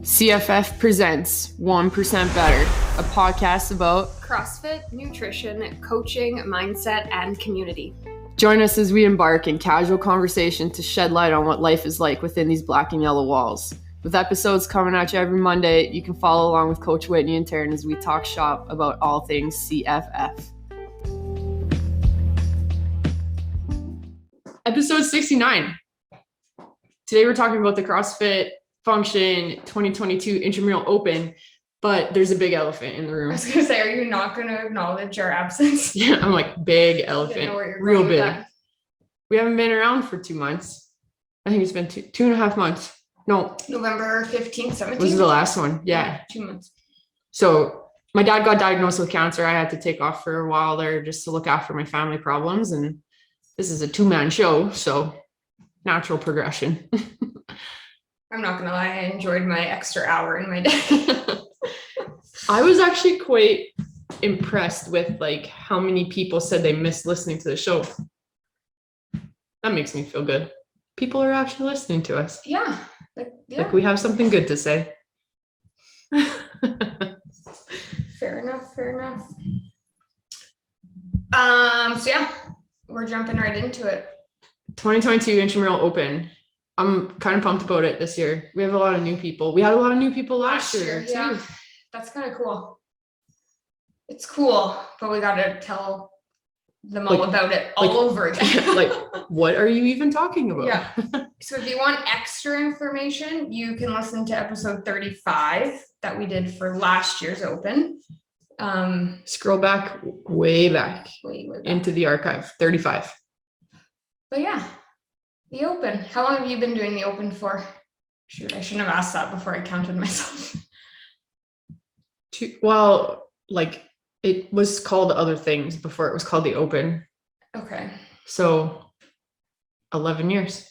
CFF presents 1% Better, a podcast about CrossFit, nutrition, coaching, mindset, and community. Join us as we embark in casual conversation to shed light on what life is like within these black and yellow walls. With episodes coming at you every Monday, you can follow along with Coach Whitney and Taryn as we talk shop about all things CFF. Episode 69. Today we're talking about the CrossFit Function 2022 Intramural Open, but there's a big elephant in the room. I was going to say, are you not going to acknowledge our absence? Yeah, I'm like, big elephant, real big. We haven't been around for 2 months. I think it's been two and a half months. No. November 15th, 17th? Was the last one. Yeah. 2 months. So my dad got diagnosed with cancer. I had to take off for a while there just to look after my family problems. And this is a 2-man show, so natural progression. I'm not going to lie, I enjoyed my extra hour in my day. I was actually quite impressed with like how many people said they missed listening to the show. That makes me feel good. People are actually listening to us. Yeah. Like we have something good to say. Fair enough. So yeah, we're jumping right into it. 2022 Intramural Open. I'm kind of pumped about it this year. We have a lot of new people. We had a lot of new people last year too. Yeah, that's kind of cool. It's cool, but we got to tell them all about it all over again. Like, what are you even talking about? Yeah. So if you want extra information, you can listen to episode 35 that we did for last year's Open. Scroll back, way back into the archive, 35. But yeah. The Open. How long have you been doing the Open for? Shoot, I shouldn't have asked that before I counted myself. Well, like it was called other things before it was called the Open. Okay. So 11 years,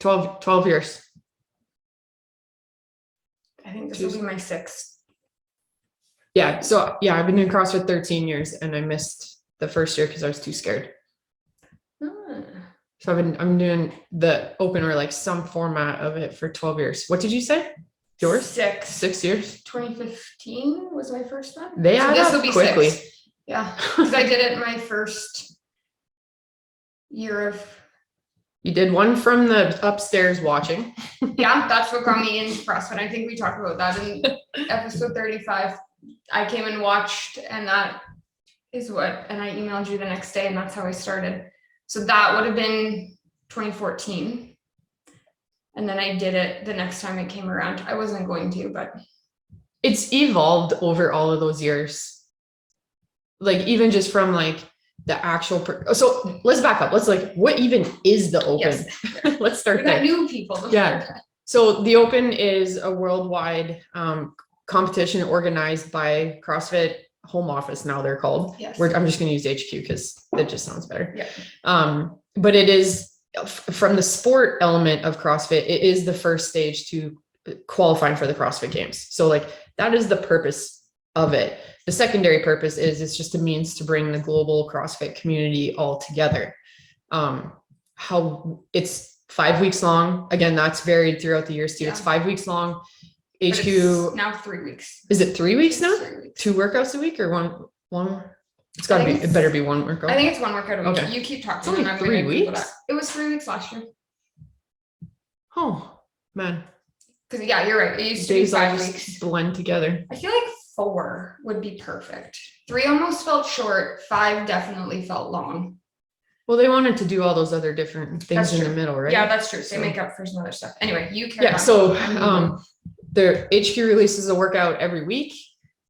12 years. I think this will be my 6th. Yeah. So yeah, I've been doing CrossFit 13 years and I missed the first year because I was too scared. So I'm doing the Open or like some format of it for 12 years. What did you say? Yours? 6 years. 2015 was my first one. They add up quickly. 6. Yeah, because I did it my first year of. You did one from the upstairs watching. Yeah, that's what got me into CrossFit. I think we talked about that in episode 35. I came and watched, and that is what. And I emailed you the next day, and that's how I started. So that would have been 2014. And then I did it the next time it came around. I wasn't going to, but. It's evolved over all of those years. Like even just from like the actual. So let's back up. Let's like, what even is the Open? Yes. Let's start there. We got new people. Yeah. So the Open is a worldwide competition organized by CrossFit Home Office, now they're called. Yes. I'm just going to use HQ because that just sounds better. Yeah. But it is from the sport element of CrossFit, it is the first stage to qualifying for the CrossFit Games. So like that is the purpose of it. The secondary purpose is it's just a means to bring the global CrossFit community all together. How it's 5 weeks long. Again, that's varied throughout the years too. Yeah. It's 5 weeks long. HQ it's now 3 weeks. Is it 3 weeks now? 3 weeks. 2 workouts a week or one? It's gotta be. It better be one workout. I think it's one workout a week. Okay. You keep talking. It's only 3 weeks. It was 3 weeks last year. Oh man. Because yeah, you're right. It used to Days be 5 all weeks. Blend together. I feel like 4 would be perfect. 3 almost felt short. 5 definitely felt long. Well, they wanted to do all those other different things in the middle, right? Yeah, that's true. So they make up for some other stuff. Anyway, you carry on. So their HQ releases a workout every week.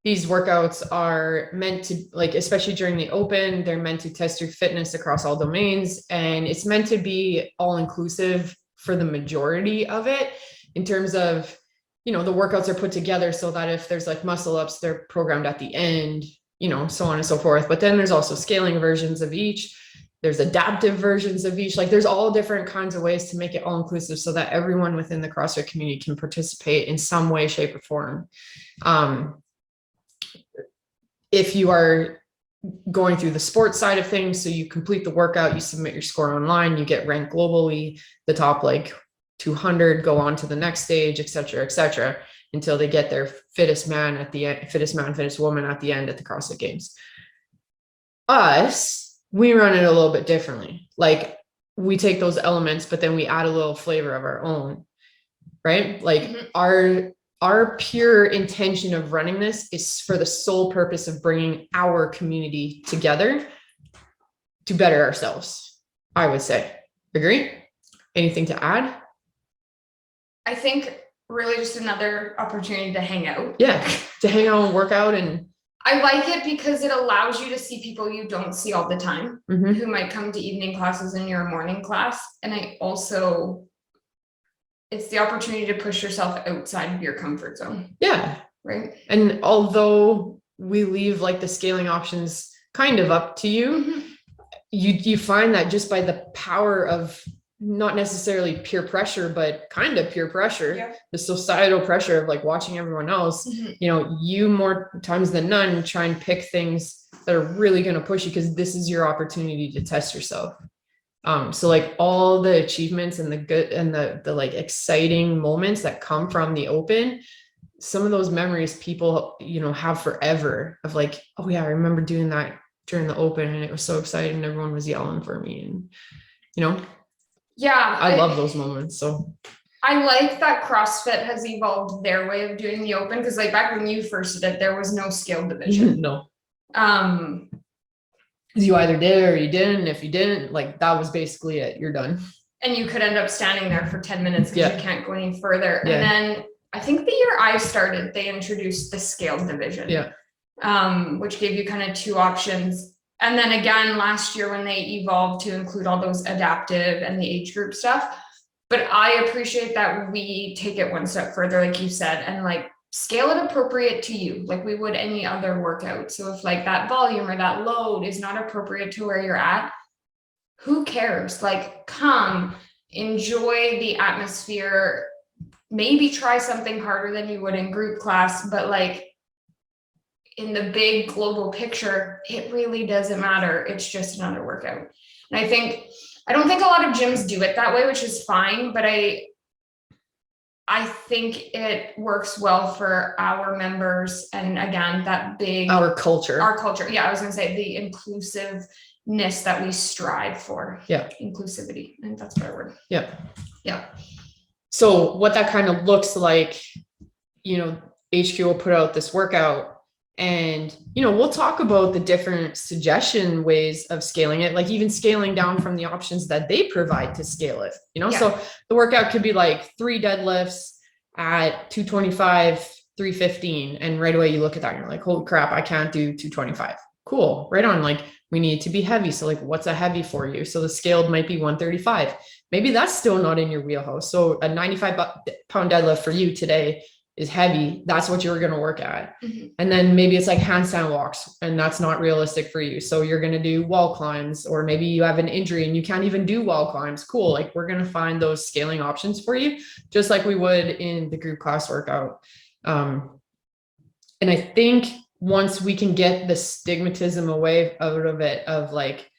These workouts are meant to, like, especially during the Open, they're meant to test your fitness across all domains. And it's meant to be all inclusive for the majority of it in terms of, the workouts are put together so that if there's like muscle ups, they're programmed at the end, so on and so forth. But then there's also scaling versions of each. There's adaptive versions of each. Like there's all different kinds of ways to make it all inclusive so that everyone within the CrossFit community can participate in some way, shape, or form. If you are going through the sports side of things, so you complete the workout, you submit your score online, you get ranked globally, the top like 200 go on to the next stage, et cetera, et cetera. until they get their fittest man at the end, fittest woman at the end at the CrossFit Games. Us, we run it a little bit differently. Like we take those elements, but then we add a little flavor of our own, right? Like our pure intention of running this is for the sole purpose of bringing our community together to better ourselves, I would say. Agree? Anything to add? I think really just another opportunity to hang out. Yeah, to hang out and work out. And I like it because it allows you to see people you don't see all the time who might come to evening classes in your morning class. And it's the opportunity to push yourself outside of your comfort zone. Yeah. Right. And although we leave like the scaling options kind of up to you, you find that just by the power of not necessarily peer pressure, but kind of peer pressure, the societal pressure of like watching everyone else, you more times than none try and pick things that are really going to push you because this is your opportunity to test yourself. So like all the achievements and the good and the like exciting moments that come from the Open, some of those memories people, have forever of like, oh yeah, I remember doing that during the Open and it was so exciting. Everyone was yelling for me and, yeah, I love those moments. So I like that CrossFit has evolved their way of doing the Open. Cause like back when you first did it, there was no scaled division. No. You either did or you didn't. If you didn't, like that was basically it. You're done. And you could end up standing there for 10 minutes because you can't go any further. Yeah. And then I think the year I started, they introduced the scaled division. Yeah. Which gave you kind of two options. And then again, last year when they evolved to include all those adaptive and the age group stuff. But I appreciate that we take it one step further, like you said, and like scale it appropriate to you, like we would any other workout. So if like that volume or that load is not appropriate to where you're at, who cares? Like, come enjoy the atmosphere, maybe try something harder than you would in group class, but like in the big global picture, it really doesn't matter. It's just another workout. And I don't think a lot of gyms do it that way, which is fine, but I think it works well for our members. And again, our culture. Yeah. I was going to say the inclusiveness that we strive for. Yeah. Inclusivity. I think that's the right word. Yeah. Yeah. So what that kind of looks like, HQ will put out this workout and, we'll talk about the different suggestion ways of scaling it, like even scaling down from the options that they provide to scale it, So the workout could be like 3 deadlifts at 225, 315. And right away you look at that and you're like, holy crap, I can't do 225. Cool. Right on. Like we need to be heavy. So like, what's a heavy for you? So the scaled might be 135. Maybe that's still not in your wheelhouse. So a 95-pound deadlift for you today is heavy. That's what you're going to work at. And then maybe it's like handstand walks and that's not realistic for you. So you're going to do wall climbs, or maybe you have an injury and you can't even do wall climbs. Cool. Like we're going to find those scaling options for you, just like we would in the group class workout. And I think once we can get the stigmatism away out of it, of like,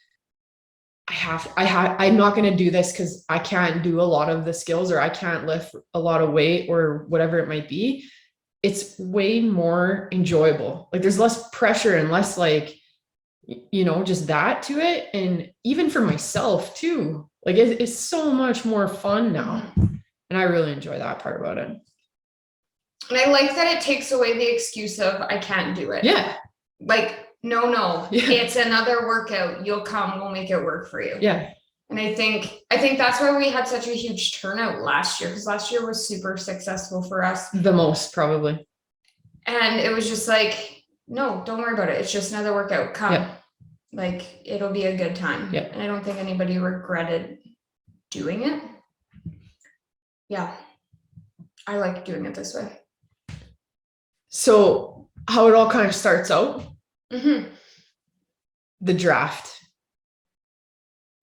I'm not going to do this because I can't do a lot of the skills, or I can't lift a lot of weight, or whatever it might be. It's way more enjoyable. Like there's less pressure and less like, just that to it. And even for myself too, like it's so much more fun now. And I really enjoy that part about it. And I like that it takes away the excuse of I can't do it. Yeah. Like, no, it's another workout. You'll come, we'll make it work for you. Yeah. And I think that's why we had such a huge turnout last year, because last year was super successful for us. The most probably. And it was just like, no, don't worry about it. It's just another workout. Come. Yep. Like it'll be a good time. Yep. And I don't think anybody regretted doing it. Yeah. I like doing it this way. So how it all kind of starts out. The draft.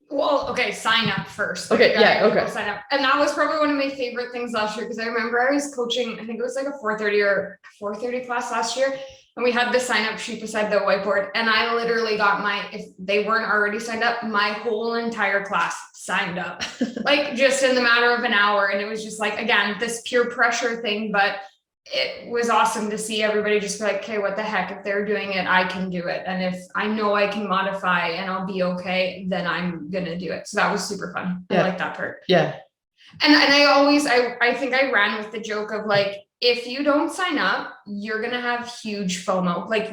Well, okay, sign up first. Okay, okay. Sign up. And that was probably one of my favorite things last year, because I remember I was coaching, I think it was like a 4:30 class last year, and we had the sign up sheet beside the whiteboard, and I literally got if they weren't already signed up, my whole entire class signed up, like just in the matter of an hour. And it was just like, again, this peer pressure thing, but it was awesome to see everybody just be like, okay, what the heck, if they're doing it, I can do it. And if I know I can modify and I'll be okay, then I'm going to do it. So that was super fun. I like that part. Yeah. And I think I ran with the joke of like, if you don't sign up, you're going to have huge FOMO. Like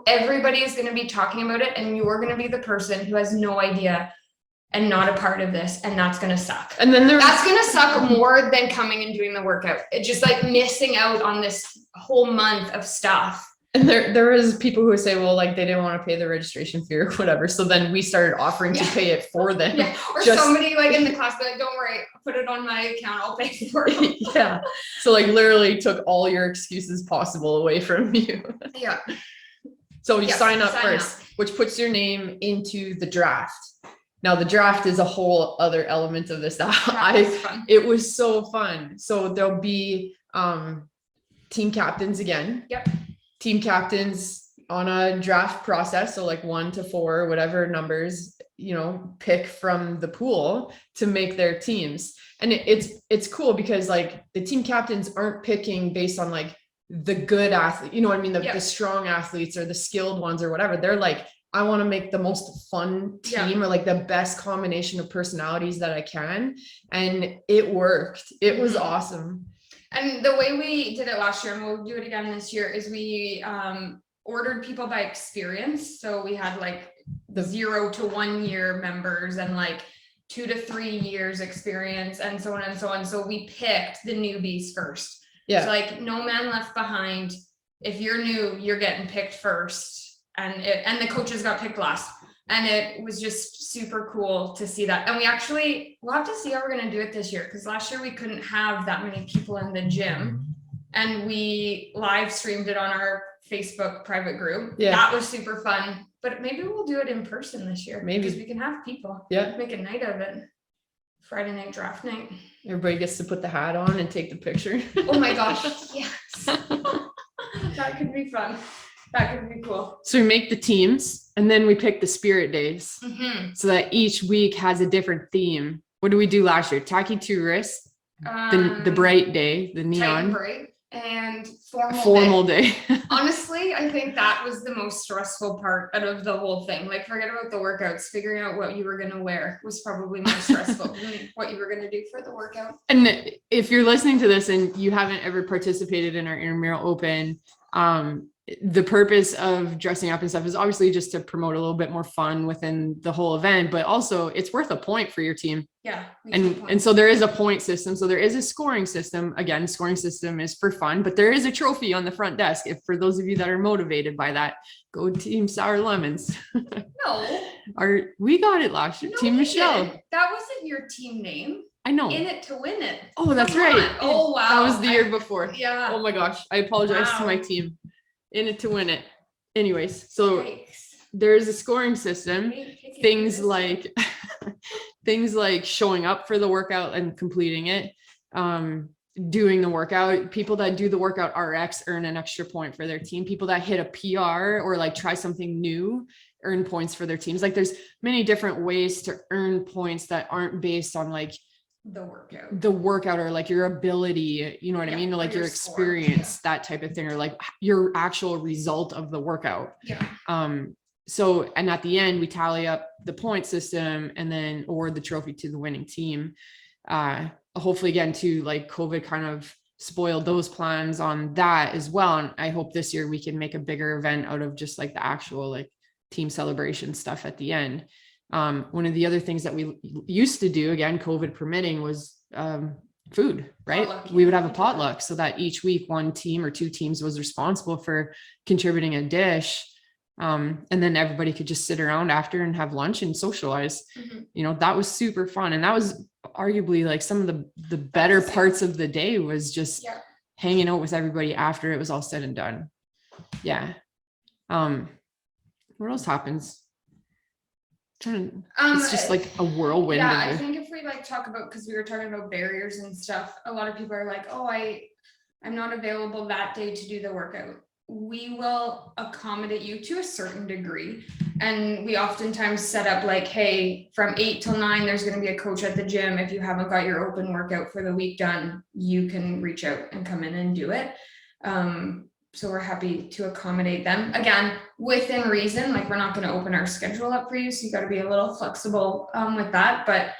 everybody is going to be talking about it and you're going to be the person who has no idea and not a part of this. And that's going to suck. And then that's going to suck more than coming and doing the workout. It's just like missing out on this whole month of stuff. And there was people who say, well, like they didn't want to pay the registration fee or whatever. So then we started offering to pay it for them. Yeah. Or somebody like in the class, like, don't worry, put it on my account. I'll pay for it. Yeah. So like literally took all your excuses possible away from you. Yeah. So you sign up first, which puts your name into the draft. Now the draft is a whole other element of this. It was so fun. So there'll be team captains again. Yep. Team captains on a draft process. So like 1 to 4, whatever numbers, pick from the pool to make their teams. And it's cool because like the team captains aren't picking based on like the good athlete, you know what I mean? The strong athletes or the skilled ones or whatever. They're like, I want to make the most fun team or like the best combination of personalities that I can. And it worked. It was awesome. And the way we did it last year, and we'll do it again this year, is we ordered people by experience. So we had like the 0 to 1 year members and like 2 to 3 years experience and so on and so on. So we picked the newbies first. Yeah. So like no man left behind. If you're new, you're getting picked first. And the coaches got picked last. And it was just super cool to see that. And we'll have to see how we're going to do it this year. Because last year we couldn't have that many people in the gym. And we live streamed it on our Facebook private group. Yeah. That was super fun. But maybe we'll do it in person this year. Maybe. Because we can have people. Yeah. Make a night of it. Friday night draft night. Everybody gets to put the hat on and take the picture. Oh my gosh. Yes. That could be fun. That could be cool. So we make the teams and then we pick the spirit days so that each week has a different theme. What did we do last year? Tacky tourist, the bright day, the neon. Bright and formal, formal day. Honestly, I think that was the most stressful part out of the whole thing. Like forget about the workouts, figuring out what you were going to wear was probably more stressful than what you were going to do for the workout. And if you're listening to this and you haven't ever participated in our Intramural Open, the purpose of dressing up and stuff is obviously just to promote a little bit more fun within the whole event, but also it's worth a point for your team. Yeah. And so there is a point system. So there is a scoring system. Again, scoring system is for fun, but there is a trophy on the front desk. If for those of you that are motivated by that, go Team Sour Lemons. No. We got it last year. No, Team Michelle. That wasn't your team name. I know. In it to win it. Oh, that's right. Oh, wow. That was the year before. Yeah. Oh my gosh. I apologize to my team. In it to win it. Anyways, so there's a scoring system. Things like showing up for the workout and completing it, doing the workout. People that do the workout RX earn an extra point for their team. People that hit a PR or like try something new earn points for their teams. Like there's many different ways to earn points that aren't based on like the workout or like your ability, you know what I mean? Or like your experience, that type of thing, or like your actual result of the workout. So, and at the end we tally up the point system and then award the trophy to the winning team. Hopefully again to like COVID kind of spoiled those plans on that as well. And I hope this year we can make a bigger event out of just like the actual like team celebration stuff at the end. One of the other things that we used to do, again, COVID permitting, was food, right? Potluck, we would have a potluck so that each week one team or two teams was responsible for contributing a dish. And then everybody could just sit around after and have lunch and socialize. That was super fun. And that was arguably like some of the better parts of the day was just hanging out with everybody after it was all said and done. Yeah. What else happens? It's just like a whirlwind. Yeah, I think if we like talk about, because we were talking about barriers and stuff, a lot of people are like, oh, I'm not available that day to do the workout. We will accommodate you to a certain degree. And we oftentimes set up like, hey, from 8 till 9, there's going to be a coach at the gym. If you haven't got your open workout for the week done, you can reach out and come in and do it. So we're happy to accommodate them, again, within reason. Like, we're not going to open our schedule up for you, so you got to be a little flexible with that, but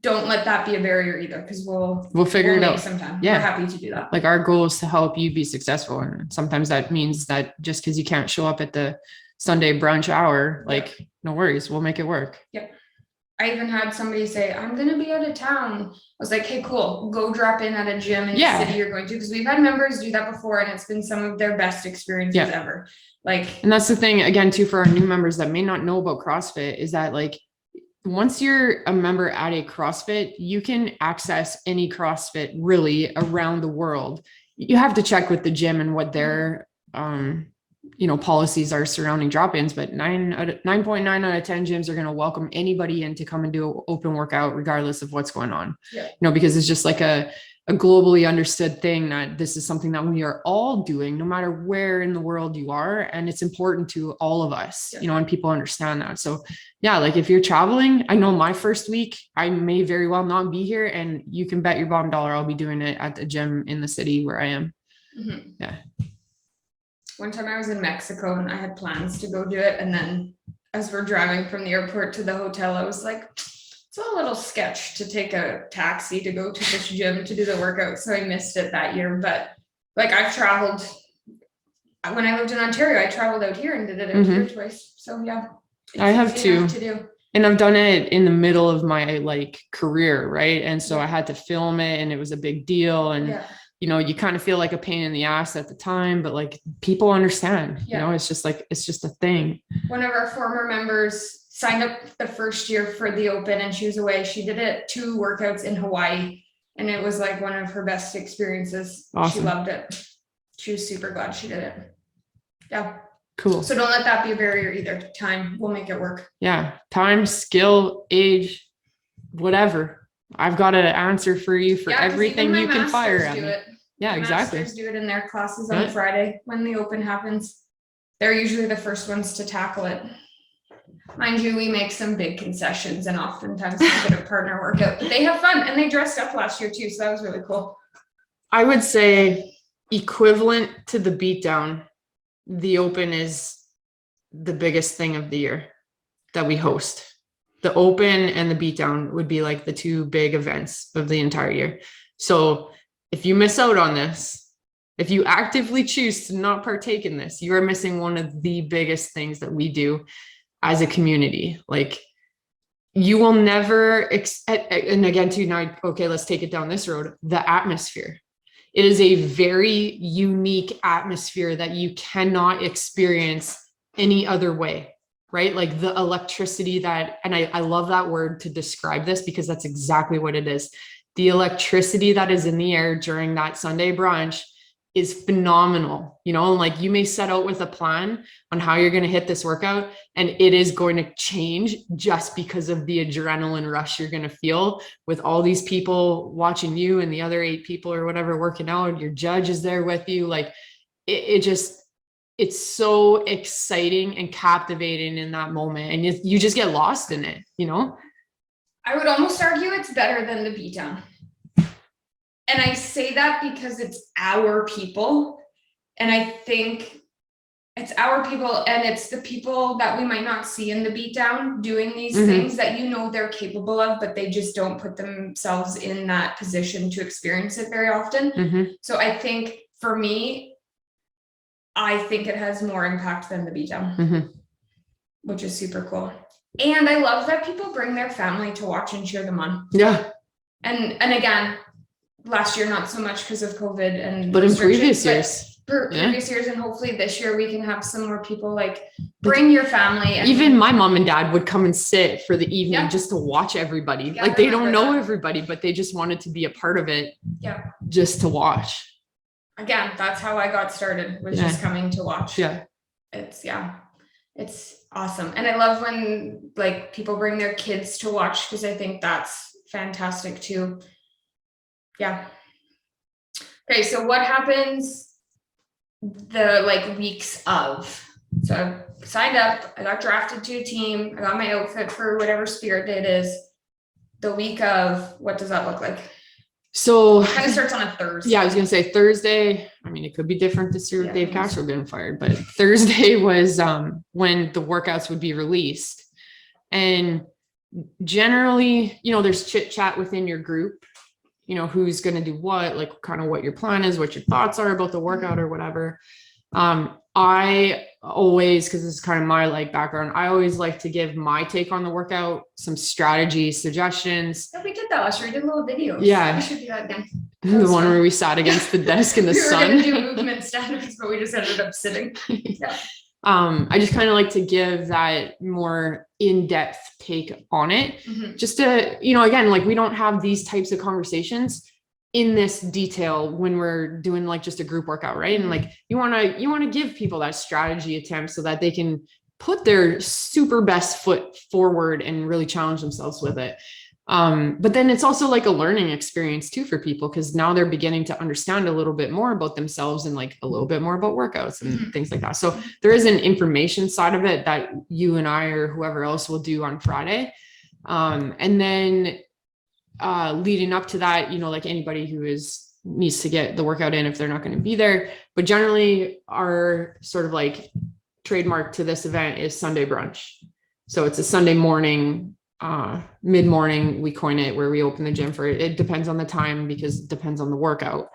don't let that be a barrier either, because we'll figure it out sometime. Yeah. We're happy to do that. Like, our goal is to help you be successful, and sometimes that means that just because you can't show up at the Sunday brunch hour, like, no worries, we'll make it work. Yep. I even had somebody say, I'm going to be out of town. I was like, hey, cool, go drop in at a gym in the city you're going to, because we've had members do that before, and it's been some of their best experiences ever. Like, and that's the thing, again, too, for our new members that may not know about CrossFit, is that, like, once you're a member at a CrossFit, you can access any CrossFit really around the world. You have to check with the gym and what their policies are surrounding drop-ins, but 9.9 out of 10 gyms are going to welcome anybody in to come and do an open workout regardless of what's going on. Because it's just like a globally understood thing that this is something that we are all doing, no matter where in the world you are, and it's important to all of us, and people understand that. So like, if you're traveling, I know my first week I may very well not be here, and you can bet your bottom dollar I'll be doing it at the gym in the city where I am. One time I was in Mexico and I had plans to go do it, and then as we're driving from the airport to the hotel, I was like, it's a little sketch to take a taxi to go to this gym to do the workout. So I missed it that year. But like, I've traveled, when I lived in Ontario, I traveled out here and did it out here twice. So I have too. And I've done it in the middle of my career. Right. And so I had to film it, and it was a big deal. And you kind of feel like a pain in the ass at the time, but like, people understand, it's just a thing. One of our former members signed up the first year for the Open, and she was away. She did it 2 workouts in Hawaii, and it was like one of her best experiences. Awesome. She loved it. She was super glad she did it. Yeah. Cool. So don't let that be a barrier either. Time will make it work. Yeah. Time, skill, age, whatever. I've got an answer for you for everything you can fire at me. Yeah, exactly. Masters do it in their classes on Friday when the Open happens. They're usually the first ones to tackle it. Mind you, we make some big concessions and oftentimes make it a partner workout, but they have fun, and they dressed up last year too. So that was really cool. I would say equivalent to the beatdown, the Open is the biggest thing of the year that we host. The Open and the beatdown would be like the 2 big events of the entire year. So if you miss out on this, if you actively choose to not partake in this, you are missing one of the biggest things that we do as a community. Like, you will never, and again, too, now, okay, let's take it down this road, the atmosphere. It is a very unique atmosphere that you cannot experience any other way, right? Like, the electricity that, and I love that word to describe this, because that's exactly what it is. The electricity that is in the air during that Sunday brunch is phenomenal, and like, you may set out with a plan on how you're going to hit this workout, and it is going to change just because of the adrenaline rush you're going to feel with all these people watching you and the other 8 people or whatever working out. Your judge is there with you. Like, it's so exciting and captivating in that moment, and you just get lost in it. I would almost argue it's better than the beatdown. And I say that because it's our people. And I think it's our people, and it's the people that we might not see in the beatdown doing these things that they're capable of, but they just don't put themselves in that position to experience it very often. So I think, for me, I think it has more impact than the beatdown, which is super cool. And I love that people bring their family to watch and cheer them on. Yeah. And again, last year, not so much because of COVID, but in previous years. Previous years, and hopefully this year we can have some more people bring your family. Even my mom and dad would come and sit for the evening just to watch everybody. They don't know everybody, but they just wanted to be a part of it. Yeah. Just to watch. Again, that's how I got started, was just coming to watch. Yeah. It's awesome. And I love when people bring their kids to watch, because I think that's fantastic too. Yeah. Okay. So what happens the weeks of? So I signed up, I got drafted to a team, I got my outfit for whatever spirit day it is. The week of, what does that look like? So Kind of starts on a Thursday. yeah, I was gonna say Thursday. I mean, it could be different this year with Dave Castro getting fired, but Thursday was when the workouts would be released. And generally, there's chit chat within your group, who's gonna do what, like kind of what your plan is, what your thoughts are about the workout or whatever. I always, because this is kind of my like background, I always like to give my take on the workout, some strategy suggestions. Yeah, we did that last year. We did a little video. Yeah. We should do that again. The one where we sat against the desk in the sun. We were going to do movement standards, but we just ended up sitting. Yeah. I just kind of like to give that more in-depth take on it. Mm-hmm. Just to, again, like we don't have these types of conversations in this detail when we're doing like just a group workout, right? And like you want to give people that strategy attempt so that they can put their super best foot forward and really challenge themselves with it. But then it's also like a learning experience too for people, because now they're beginning to understand a little bit more about themselves and like a little bit more about workouts and things like that. So there is an information side of it that you and I or whoever else will do on Friday. And then leading up to that, like anybody who needs to get the workout in if they're not going to be there. But generally our sort of like trademark to this event is Sunday brunch. So it's a Sunday morning, mid-morning, we coin it, where we open the gym for it. It depends on the time because it depends on the workout.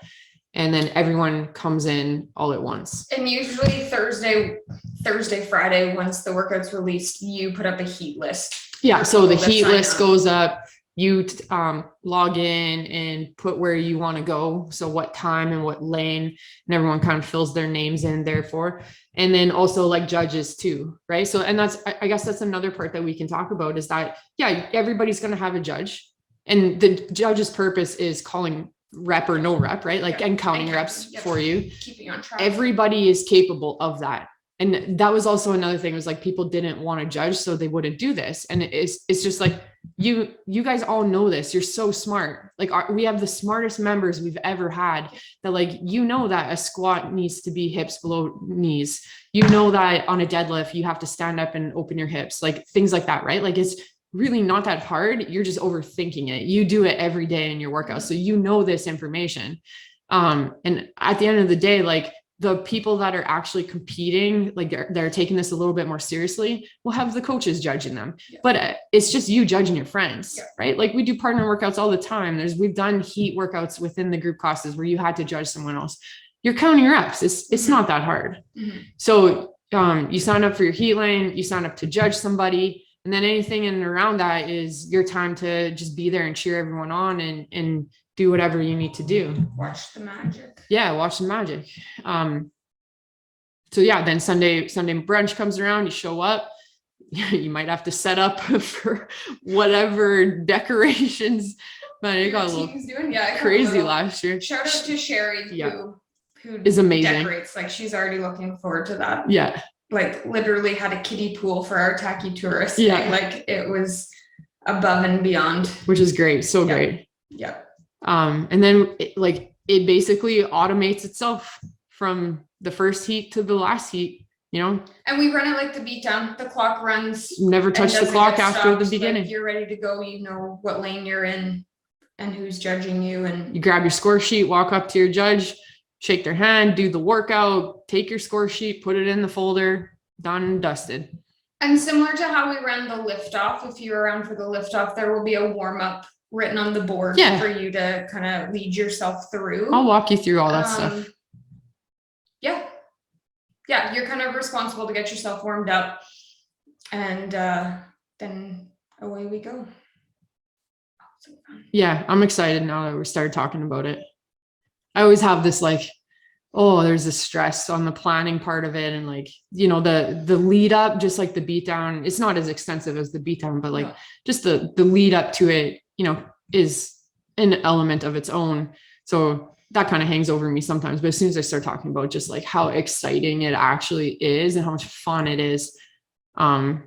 And then everyone comes in all at once. And usually Thursday, Friday, once the workout's released, you put up a heat list. Yeah. So the heat list goes up. You log in and put where you want to go. So what time and what lane, and everyone kind of fills their names in therefore. And then also like judges too, right? So, and I guess that's another part that we can talk about is that, yeah, everybody's going to have a judge, and the judge's purpose is calling rep or no rep, right? Like, and counting reps for you. Keeping on track. Everybody is capable of that. And that was also another thing, was like people didn't want to judge, so they wouldn't do this. And it's just like, you guys all know this. You're so smart. Like we have the smartest members we've ever had, that like, that a squat needs to be hips below knees. That on a deadlift, you have to stand up and open your hips, like things like that, right? Like it's really not that hard. You're just overthinking it. You do it every day in your workout. So this information. And at the end of the day, like the people that are actually competing, like they're taking this a little bit more seriously, will have the coaches judging them. Yeah. But it's just you judging your friends, right? Like we do partner workouts all the time. We've done heat workouts within the group classes where you had to judge someone else. You're counting reps. It's not that hard. Mm-hmm. So you sign up for your heat lane, you sign up to judge somebody, and then anything in and around that is your time to just be there and cheer everyone on and do whatever you need to do. Watch the magic. Yeah, watch the magic. So yeah, then Sunday brunch comes around, you show up, you might have to set up for whatever decorations, but it got a little crazy last year. Shout out to Sherry, who is amazing. Decorates. Like she's already looking forward to that. Yeah. Like literally had a kiddie pool for our tacky tourists. Yeah. Like it was above and beyond. Which is great. So great. Yeah. And then it basically automates itself from the first heat to the last heat, And we run it like the beat down. The clock runs. Never touch the clock after the beginning. Like you're ready to go. You know what lane you're in and who's judging you. And you grab your score sheet, walk up to your judge, shake their hand, do the workout, take your score sheet, put it in the folder, done and dusted. And similar to how we ran the lift off, if you're around for the lift off, there will be a warm up written on the board for you to kind of lead yourself through. I'll walk you through all that stuff. Yeah, you're kind of responsible to get yourself warmed up, and then away we go. Yeah, I'm excited now that we started talking about it. I always have this there's this stress on the planning part of it, and the lead up, just like the beat down. It's not as extensive as the beat down, but just the lead up to it, is an element of its own. So that kind of hangs over me sometimes, but as soon as I start talking about just how exciting it actually is and how much fun it is, I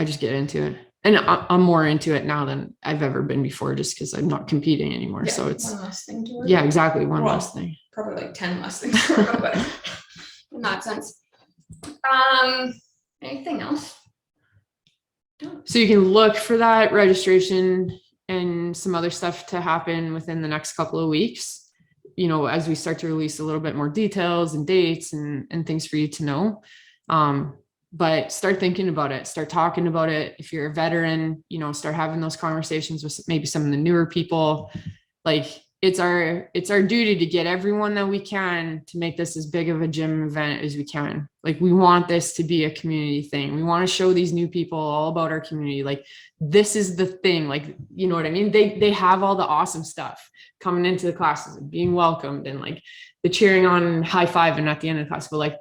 just get into it. And I'm more into it now than I've ever been before, just because I'm not competing anymore. Yeah, so it's one less thing to worry. Yeah, exactly. One less thing. Probably 10 less things to worry about in that sense. Anything else? So you can look for that registration and some other stuff to happen within the next couple of weeks, you know, as we start to release a little bit more details and dates and things for you to know. But start thinking about it, start talking about it. If you're a veteran, you know, start having those conversations with maybe some of the newer people. Like it's our duty to get everyone that we can to make this as big of a gym event as we can. Like we want this to be a community thing. We want to show these new people all about our community. Like this is the thing. Like, you know what I mean? They have all the awesome stuff coming into the classes and being welcomed and like the cheering on and high five and at the end of the class, but like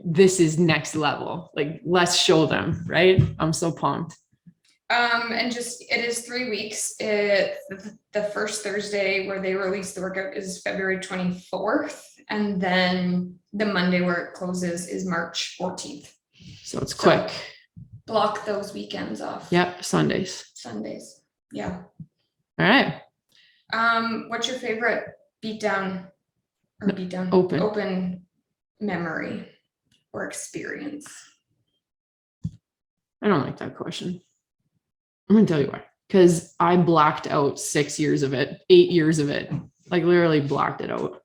this is next level. Like let's show them, right? I'm so pumped. And just, it is 3 weeks. The first Thursday where they release the workout is February 24th. And then the Monday where it closes is March 14th. So it's quick. Block those weekends off. Yep. Sundays. Yeah. All right. What's your favorite open memory or experience? I don't like that question. I'm going to tell you why. Because I blacked out 6 years of it, 8 years of it, like literally blacked it out.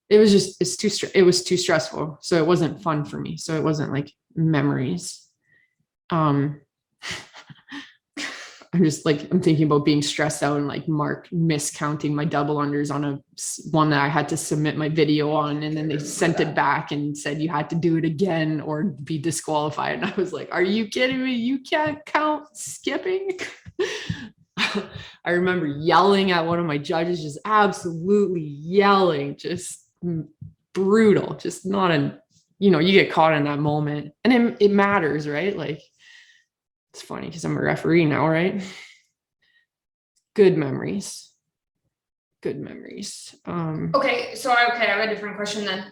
It was just, it was too stressful. So it wasn't fun for me. So it wasn't like memories. I'm just like, I'm thinking about being stressed out and like miscounting my double unders on one that I had to submit my video on. And then they sent it back and said, you had to do it again or be disqualified. And I was like, are you kidding me? You can't count skipping. I remember yelling at one of my judges, just absolutely yelling, just brutal, just not you get caught in that moment and it matters, right? Like, it's funny because I'm a referee now, right? Good memories. Okay, I have a different question then.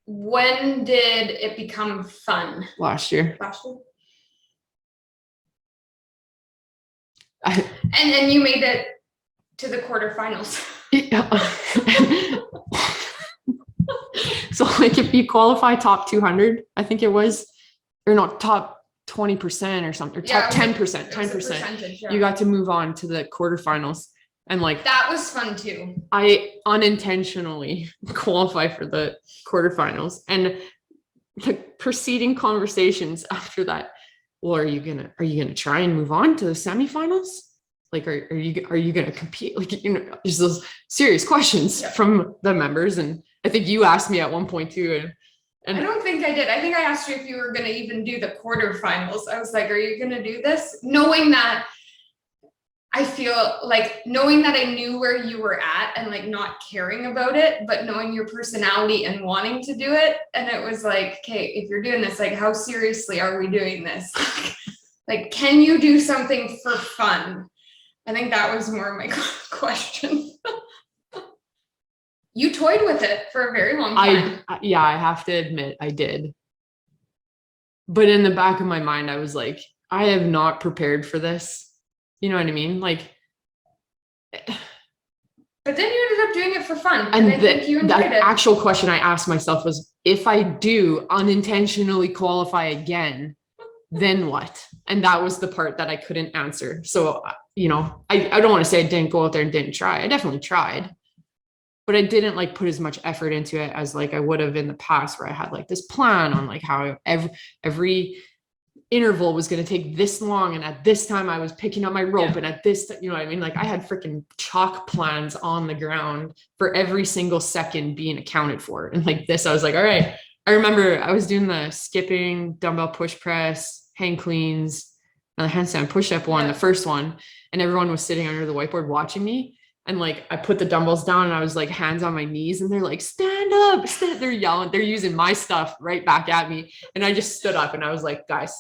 When did it become fun? Last year. And then you made it to the quarterfinals. So like if you qualify top 200, I think it was, or not top 20% or something, or top 10%, you got to move on to the quarterfinals. And like that was fun too. I unintentionally qualified for the quarterfinals, and the preceding conversations after that, well, are you gonna try and move on to the semifinals? Like, are you gonna compete? Like, there's those serious questions from the members. And I think you asked me at one point too, and I don't think I did. I think I asked you if you were going to even do the quarterfinals. I was like, are you going to do this? Knowing that I knew where you were at and like not caring about it, but knowing your personality and wanting to do it. And it was like, okay, if you're doing this, like, how seriously are we doing this? Like, can you do something for fun? I think that was more my question. You toyed with it for a very long time. I have to admit I did. But in the back of my mind, I was like, I have not prepared for this. You know what I mean? Like, but then you ended up doing it for fun. And I think you enjoyed it. Actual question I asked myself was, if I do unintentionally qualify again, then what? And that was the part that I couldn't answer. So, I don't want to say I didn't go out there and didn't try. I definitely tried. But I didn't like put as much effort into it as like I would have in the past, where I had like this plan on like how every interval was going to take this long. And at this time I was picking up my rope and at this, you know what I mean? Like I had freaking chalk plans on the ground for every single second being accounted for. And like this, I was like, all right. I remember I was doing the skipping, dumbbell push press, hang cleans, and the handstand push-up one, the first one. And everyone was sitting under the whiteboard watching me. And like, I put the dumbbells down and I was like hands on my knees and they're like, stand up, they're yelling, they're using my stuff right back at me. And I just stood up and I was like, guys,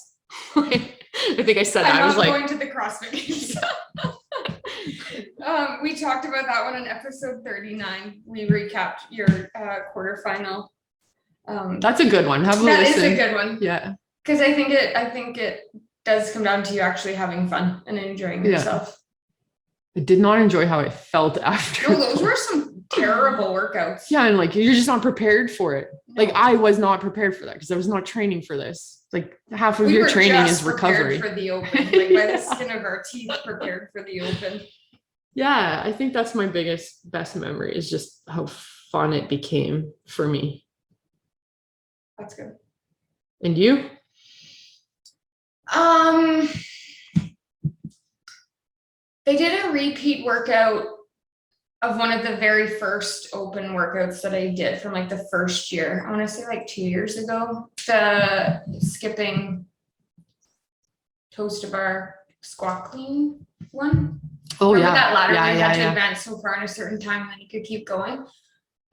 I think I said that. I was like, going to the CrossFit Games. We talked about that one in episode 39. We recapped your quarterfinal. That's a good one. Have a listen. That is a good one. Yeah. Because I think it does come down to you actually having fun and enjoying yourself. I did not enjoy how it felt after. No, those were some terrible workouts. Yeah, and like you're just not prepared for it. No. Like I was not prepared for that because I was not training for this. Like half of We your were training just is prepared recovery. for the Open, like by the skin of our teeth, prepared for the Open. Yeah, I think that's my best memory is just how fun it became for me. That's good. And you? They did a repeat workout of one of the very first Open workouts that I did from like the first year. I want to say like 2 years ago. The skipping toes to bar squat clean one. Oh, Remember yeah. that ladder Yeah, where you had to yeah. advance so far in a certain time and then you could keep going.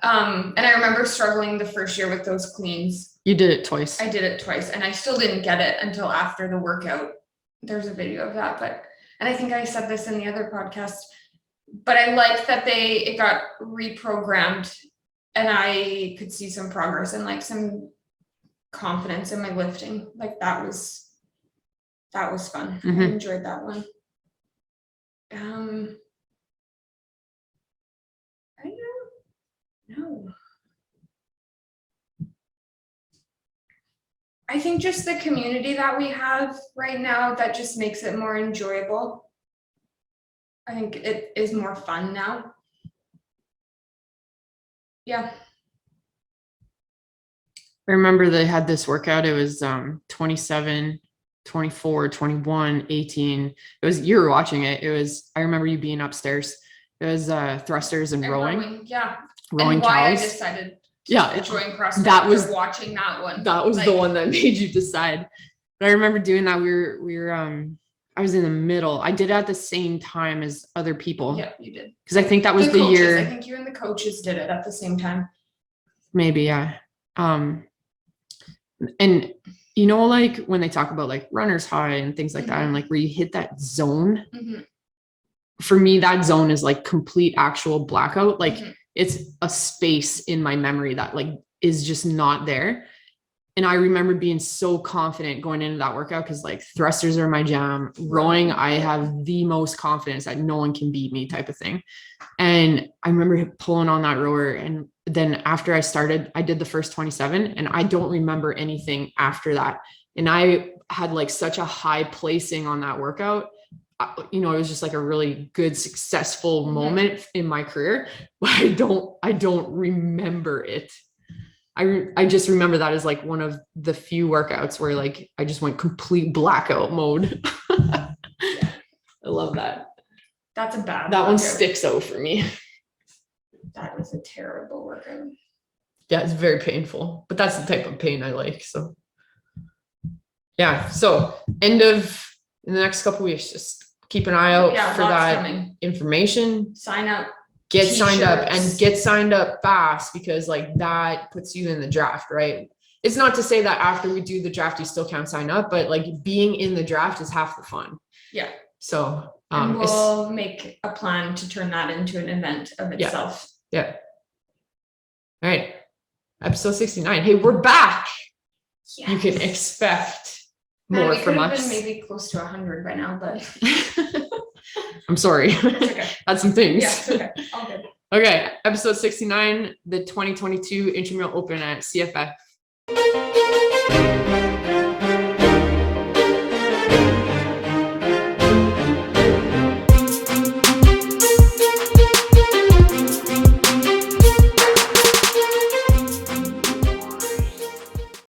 And I remember struggling the first year with those cleans. You did it twice. I did it twice and I still didn't get it until after the workout. There's a video of that, and I think I said this in the other podcast, but I like that it got reprogrammed and I could see some progress and like some confidence in my lifting. Like that was fun. I enjoyed that one. I don't know. I think just the community that we have right now, that just makes it more enjoyable. I think it is more fun now. Yeah. I remember they had this workout. It was 27, 24, 21, 18. It was, you were watching it. It was, I remember you being upstairs. It was thrusters and rowing. Yeah. Rowing and why cows. I decided to join CrossFit. That was watching that one. That was the one that made you decide. But I remember doing that. We were I was in the middle. I did it at the same time as other people. Yeah, you did. Because I think that was the coaches, year. I think you and the coaches did it at the same time. Maybe, yeah. And you know, like when they talk about like runner's high and things like that, and like where you hit that zone. For me, that zone is like complete actual blackout. Like it's a space in my memory that like is just not there. And I remember being so confident going into that workout because like thrusters are my jam. Rowing, I have the most confidence that no one can beat me type of thing. And I remember pulling on that rower. And then after I started, I did the first 27 and I don't remember anything after that. And I had like such a high placing on that workout. You know, it was just like a really good, successful moment in my career, but I don't remember it. I just remember that as like one of the few workouts where like I just went complete blackout mode. I love that. That's a bad that workout. One sticks out for me. That was a terrible workout. Yeah, it's very painful, but that's the type of pain I like. So yeah, so in the next couple of weeks, just keep an eye out for that information. Sign up. Get signed up and get signed up fast because like that puts you in the draft, right? It's not to say that after we do the draft, you still can't sign up, but like being in the draft is half the fun. Yeah. So and we'll make a plan to turn that into an event of itself. Yeah. All right. Episode 69. Hey, we're back. Yes. You can expect more from us. Been maybe close to 100 by now, but I'm sorry. Okay. Had some things. Yeah, it's okay. All good. Okay. Episode 69, the 2022 Intramural Open at CFF.